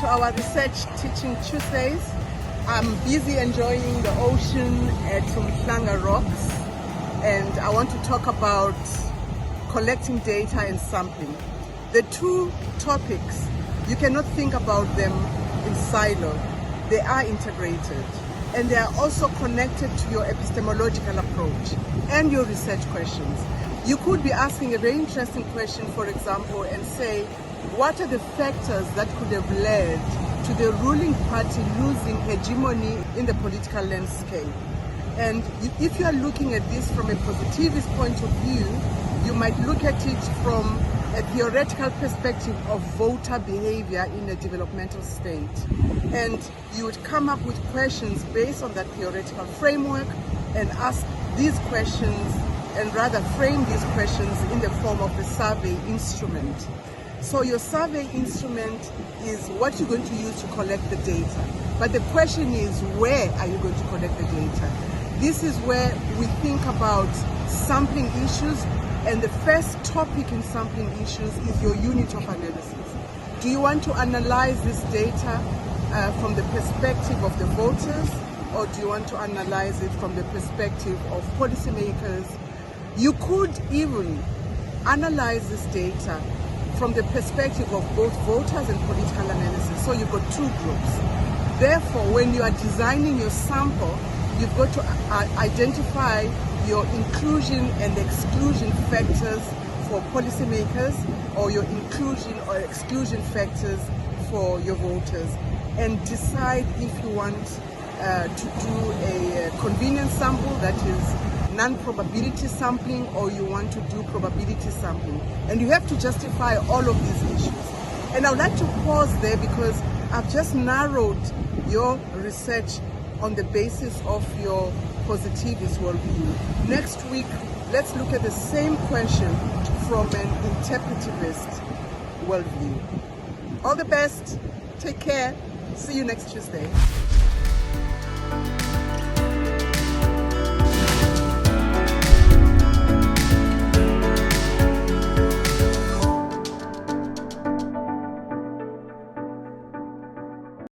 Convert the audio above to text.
our Research Teaching Tuesdays. I'm busy enjoying the ocean at Umhlanga Rocks, and I want to talk about collecting data and sampling. The two topics, you cannot think about them in silo. They are integrated, and they are also connected to your epistemological approach and your research questions. You could be asking a very interesting question, for example, and say, what are the factors that could have led to the ruling party losing hegemony in the political landscape? And if you are looking at this from a positivist point of view, you might look at it from a theoretical perspective of voter behavior in a developmental state. And you would come up with questions based on that theoretical framework and ask these questions, and rather frame these questions in the form of a survey instrument. So your survey instrument is what you're going to use to collect the data. But the question is, where are you going to collect the data? This is where we think about sampling issues, and the first topic in sampling issues is your unit of analysis. Do you want to analyze this data from the perspective of the voters, or do you want to analyze it from the perspective of policymakers? You could even analyze this data from the perspective of both voters and political analysis. So you've got two groups. Therefore, when you are designing your sample, you've got to identify your inclusion and exclusion factors for policymakers, or your inclusion or exclusion factors for your voters, and decide if you want to do a convenience sample, that is non-probability sampling, or you want to do probability sampling. And you have to justify all of these issues. And I would like to pause there because I've just narrowed your research on the basis of your positivist worldview. Next week, let's look at the same question from an interpretivist worldview. All the best. Take care. See you next Tuesday.